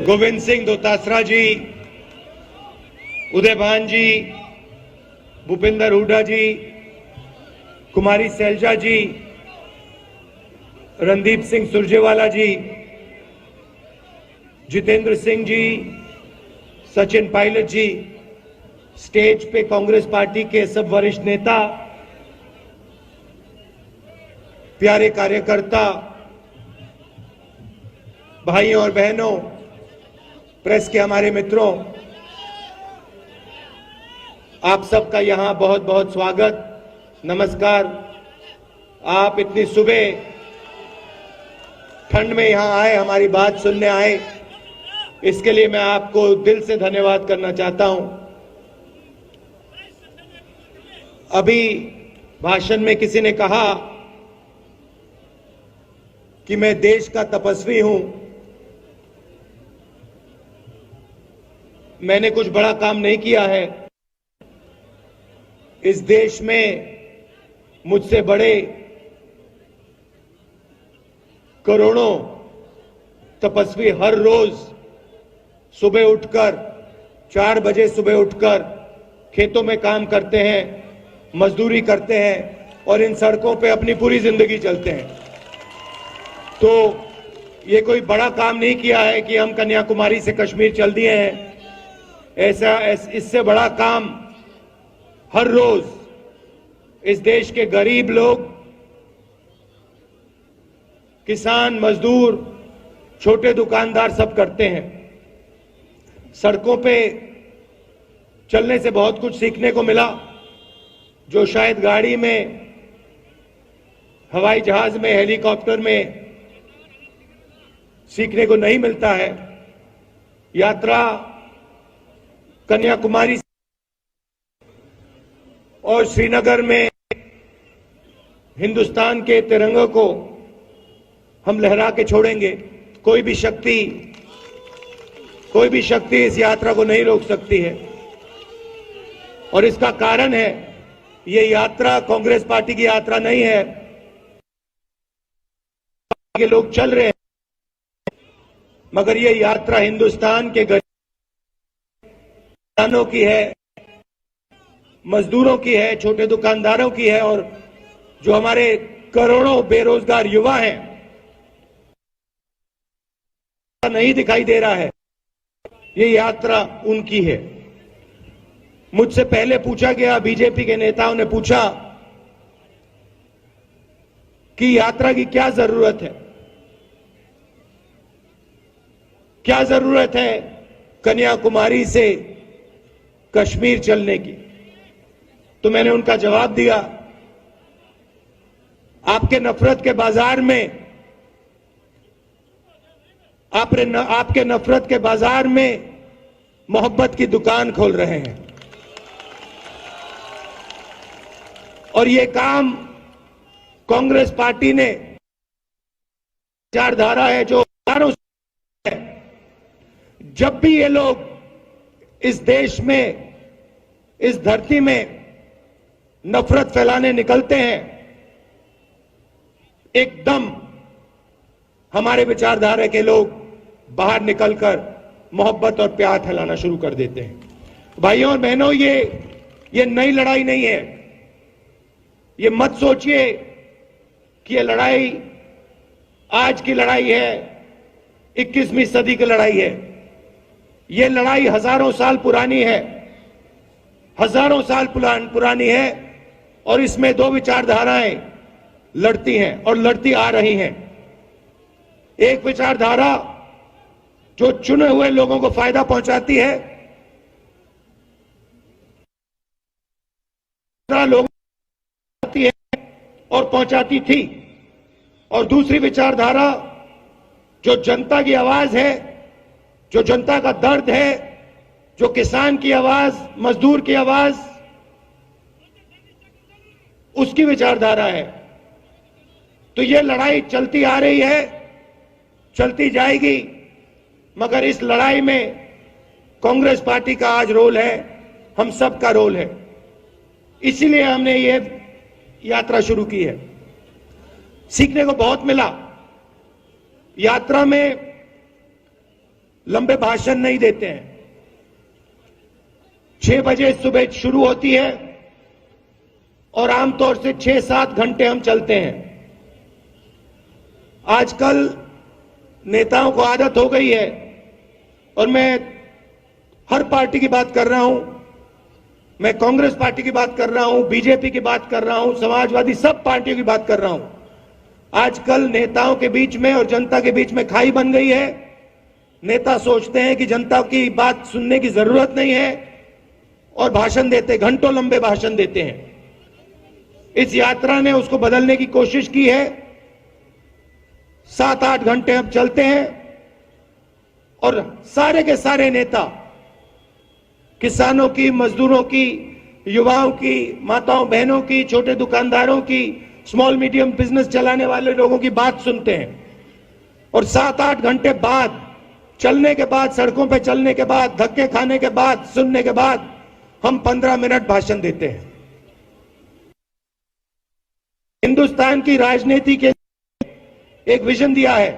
गोविंद सिंह दोतासरा जी, उदयभान जी, भूपिंदर हुड्डा जी, कुमारी सैलजा जी, रणदीप सिंह सुरजेवाला जी, जितेंद्र सिंह जी, सचिन पायलट जी, stage पे Congress party के सब वरिष्ठ नेता, प्यारे कार्यकर्ता, भाइयों और बहनों, प्रेस के हमारे मित्रों, आप सबका यहां बहुत बहुत स्वागत, नमस्कार। आप इतनी सुबह ठंड में यहां आए, हमारी बात सुनने आए, इसके लिए मैं आपको दिल से धन्यवाद करना चाहता हूं। अभी भाषण में किसी ने कहा कि मैं देश का तपस्वी हूं, मैंने कुछ बड़ा काम नहीं किया है। इस देश में मुझसे बड़े करोड़ों तपस्वी हर रोज सुबह उठकर 4 बजे सुबह उठकर खेतों में काम करते हैं, मजदूरी करते हैं और इन सड़कों पे अपनी पूरी जिंदगी चलते हैं। तो ये कोई बड़ा काम नहीं किया है कि हम कन्याकुमारी से कश्मीर चल दिए हैं। इससे बड़ा काम हर रोज इस देश के गरीब लोग, किसान, मजदूर, छोटे दुकानदार सब करते हैं। सड़कों पे चलने से बहुत कुछ सीखने को मिला, जो शायद गाड़ी में, हवाई जहाज में, हेलीकॉप्टर में सीखने को नहीं मिलता है। यात्रा कन्याकुमारी और श्रीनगर में हिंदुस्तान के तिरंगे को हम लहरा के छोड़ेंगे। कोई भी शक्ति इस यात्रा को नहीं रोक सकती है। और इसका कारण है, ये यात्रा कांग्रेस पार्टी की यात्रा नहीं है। ये लोग चल रहे हैं, मगर ये यात्रा हिंदुस्तान के किसानों की है, मजदूरों की है, छोटे दुकानदारों की है और जो हमारे करोड़ों बेरोजगार युवा हैं, नहीं दिखाई दे रहा है। ये यात्रा उनकी है। मुझसे पहले पूछा गया, बीजेपी के नेताओं ने पूछा कि यात्रा की क्या जरूरत है, क्या जरूरत है कन्याकुमारी से कश्मीर चलने की। तो मैंने उनका जवाब दिया, आपके नफरत के बाजार में, आपके नफरत के बाजार में मोहब्बत की दुकान खोल रहे हैं। और ये काम कांग्रेस पार्टी ने, विचारधारा है जो है, जब भी ये लोग इस देश में, इस धरती में नफरत फैलाने निकलते हैं, एकदम हमारे विचारधारा के लोग बाहर निकलकर मोहब्बत और प्यार फैलाना शुरू कर देते हैं। भाइयों और बहनों, ये नई लड़ाई नहीं है। ये मत सोचिए कि ये लड़ाई आज की लड़ाई है, 21वीं सदी की लड़ाई है। ये लड़ाई हजारों साल पुरानी है, हजारों साल पुरानी है और इसमें दो विचारधाराएं लड़ती हैं और लड़ती आ रही हैं। एक विचारधारा जो चुने हुए लोगों को फायदा पहुंचाती है, लोगों को पहुंचाती है और पहुंचाती थी, और दूसरी विचारधारा जो जनता की आवाज है, जो जनता का दर्द है, जो किसान की आवाज, मजदूर की आवाज, उसकी विचारधारा है। तो ये लड़ाई चलती आ रही है, चलती जाएगी, मगर इस लड़ाई में कांग्रेस पार्टी का आज रोल है, हम सब का रोल है। इसीलिए हमने ये यात्रा शुरू की है। सीखने को बहुत मिला। यात्रा में लंबे भाषण नहीं देते हैं। 6 बजे सुबह शुरू होती है और आमतौर से 6-7 घंटे हम चलते हैं। आजकल नेताओं को आदत हो गई है, और मैं हर पार्टी की बात कर रहा हूं, मैं कांग्रेस पार्टी की बात कर रहा हूं, बीजेपी की बात कर रहा हूं, समाजवादी, सब पार्टियों की बात कर रहा हूं। आजकल नेताओं के बीच में और जनता के बीच में खाई बन गई है। नेता सोचते हैं कि जनता की बात सुनने की जरूरत नहीं है और भाषण देते, घंटों लंबे भाषण देते हैं। इस यात्रा ने उसको बदलने की कोशिश की है। 7-8 घंटे अब चलते हैं और सारे के सारे नेता, किसानों की, मजदूरों की, युवाओं की, माताओं बहनों की, छोटे दुकानदारों की, स्मॉल मीडियम बिजनेस चलाने वाले लोगों की बात सुनते हैं। और 7-8 घंटे बाद, चलने के बाद, सड़कों पे चलने के बाद, धक्के खाने के बाद, सुनने के बाद, हम 15 मिनट भाषण देते हैं। हिंदुस्तान की राजनीति के एक विजन दिया है,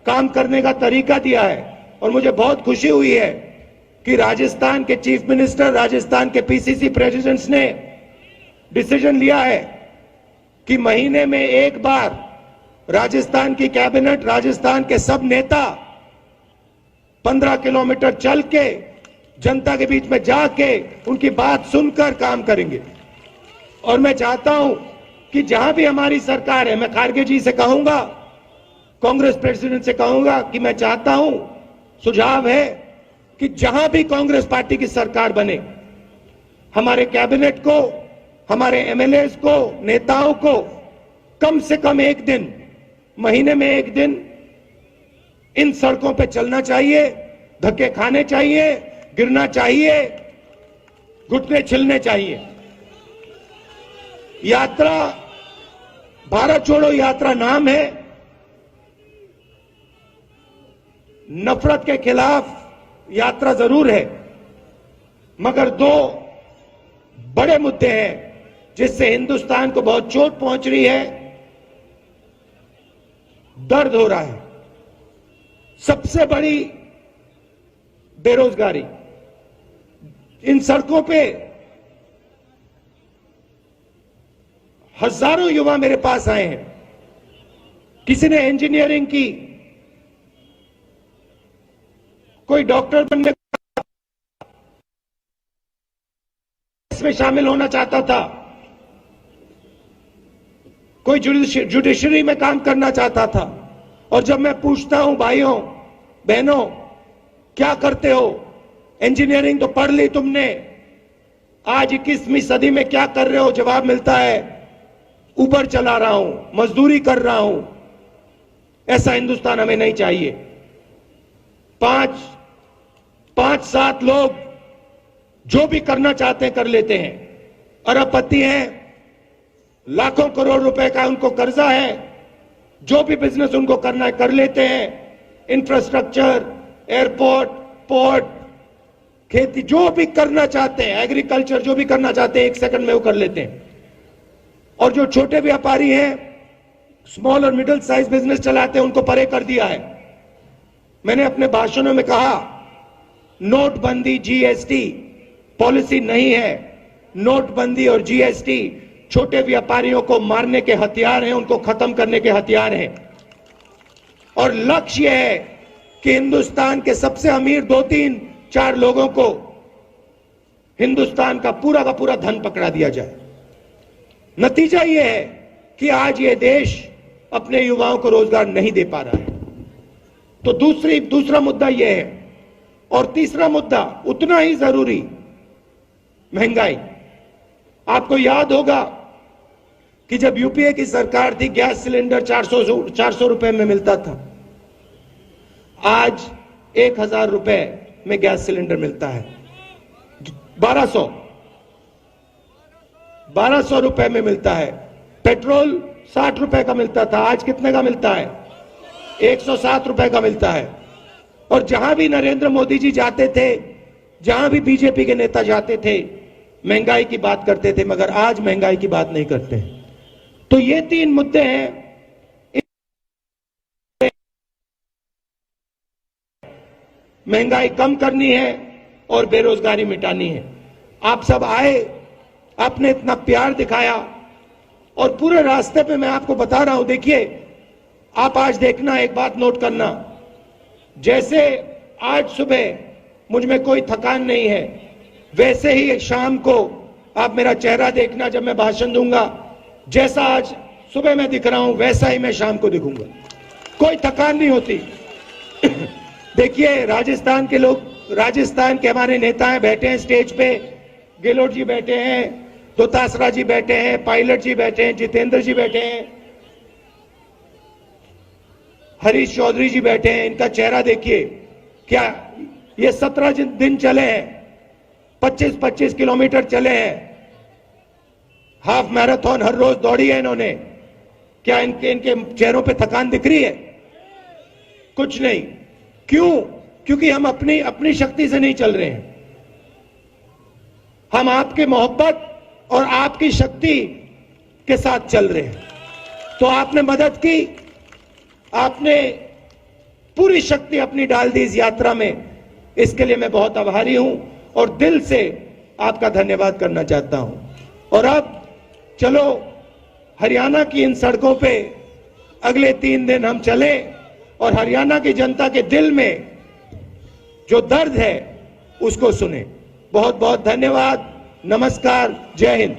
काम करने का तरीका दिया है, और मुझे बहुत खुशी हुई है कि राजस्थान के चीफ मिनिस्टर, राजस्थान के पीसीसी प्रेसिडेंट्स ने डिसीजन लिया है कि महीने में एक बार राजस्थान की कैबिनेट, राजस्थान के सब नेता 15 किलोमीटर चल के जनता के बीच में जाके उनकी बात सुनकर काम करेंगे। और मैं चाहता हूं कि जहां भी हमारी सरकार है, मैं खारगे जी से कहूंगा, कांग्रेस प्रेसिडेंट से कहूंगा कि मैं चाहता हूं, सुझाव है कि जहां भी कांग्रेस पार्टी की सरकार बने, हमारे कैबिनेट को, हमारे एमएलए को, नेताओं को कम से कम एक दिन, महीने में एक दिन इन सड़कों पे चलना चाहिए, धक्के खाने चाहिए, गिरना चाहिए, घुटने छिलने चाहिए। यात्रा भारत छोड़ो यात्रा नाम है। नफरत के खिलाफ यात्रा जरूर है, मगर 2 बड़े मुद्दे हैं जिससे हिंदुस्तान को बहुत चोट पहुंच रही है, दर्द हो रहा है। सबसे बड़ी बेरोजगारी। इन सड़कों पे हजारों युवा मेरे पास आए हैं। किसी ने इंजीनियरिंग की, कोई डॉक्टर बनने इसमें शामिल होना चाहता था, कोई जुडिशरी में काम करना चाहता था। और जब मैं पूछता हूं, भाइयों बहनों क्या करते हो, इंजीनियरिंग तो पढ़ ली तुमने, आज 21वीं सदी में क्या कर रहे हो, जवाब मिलता है ऊबर चला रहा हूं, मजदूरी कर रहा हूं। ऐसा हिंदुस्तान हमें नहीं चाहिए। 5-7 लोग जो भी करना चाहते हैं कर लेते हैं, अरबपति हैं, लाखों करोड़ रुपए का उनको कर्जा है, जो भी बिजनेस उनको करना है कर लेते हैं। इंफ्रास्ट्रक्चर, एयरपोर्ट, पोर्ट, खेती, जो भी करना चाहते हैं, एग्रीकल्चर जो भी करना चाहते हैं, 1 सेकंड में वो कर लेते हैं। और जो छोटे व्यापारी हैं, स्मॉल और मिडिल साइज बिजनेस चलाते हैं, उनको परे कर दिया है। मैंने अपने भाषणों में कहा, नोटबंदी, जीएसटी पॉलिसी नहीं है। नोटबंदी और जीएसटी छोटे व्यापारियों को मारने के हथियार हैं, उनको खत्म करने के हथियार हैं। और लक्ष्य है कि हिंदुस्तान के सबसे अमीर 2-3-4 लोगों को हिंदुस्तान का पूरा धन पकड़ा दिया जाए। नतीजा यह है कि आज ये देश अपने युवाओं को रोजगार नहीं दे पा रहा है। तो दूसरा मुद्दा यह है। और तीसरा मुद्दा उतना ही जरूरी, महंगाई। आपको याद होगा कि जब यूपीए की सरकार थी, गैस सिलेंडर 400 रुपए में मिलता था। आज 1000 रुपए में गैस सिलेंडर मिलता है। 1200 रुपए में मिलता है। पेट्रोल 60 रुपए का मिलता था, आज कितने का मिलता है? 107 रुपए का मिलता है। और जहां भी नरेंद्र मोदी जी जाते थे, जहां भी बीजेपी के नेता जाते थे, महंगाई की बात करते थे, मगर आज महंगाई की बात नहीं करते। तो ये 3 मुद्दे हैं। महंगाई कम करनी है और बेरोजगारी मिटानी है। आप सब आए, आपने इतना प्यार दिखाया और पूरे रास्ते पे मैं आपको बता रहा हूं, देखिए आप आज देखना, एक बात नोट करना, जैसे आज सुबह मुझ में कोई थकान नहीं है, वैसे ही शाम को आप मेरा चेहरा देखना जब मैं भाषण दूंगा, जैसा आज सुबह मैं दिख रहा हूं वैसा ही मैं शाम को दिखूंगा, कोई थकान नहीं होती। देखिए राजस्थान के लोग, राजस्थान के हमारे नेता हैं, बैठे हैं स्टेज पे, गेहलोत जी बैठे हैं, दोतासरा जी बैठे हैं, पायलट जी बैठे हैं, जितेंद्र जी बैठे हैं, हरीश चौधरी जी बैठे हैं। इनका चेहरा देखिए, क्या ये 17 दिन चले हैं, 25-25 किलोमीटर चले हैं, हाफ मैराथन हर रोज दौड़ी है इन्होंने। क्या इनके चेहरों पे थकान दिख रही है? कुछ नहीं। क्यों? क्योंकि हम अपनी शक्ति से नहीं चल रहे हैं, हम आपके मोहब्बत और आपकी शक्ति के साथ चल रहे हैं। तो आपने मदद की, आपने पूरी शक्ति अपनी डाल दी इस यात्रा में, इसके लिए मैं बहुत आभारी हूं और दिल से आपका धन्यवाद करना चाहता हूं। और अब चलो हरियाणा की इन सड़कों पे अगले 3 दिन हम चलें और हरियाणा की जनता के दिल में जो दर्द है उसको सुने। बहुत बहुत धन्यवाद, नमस्कार, जय हिंद।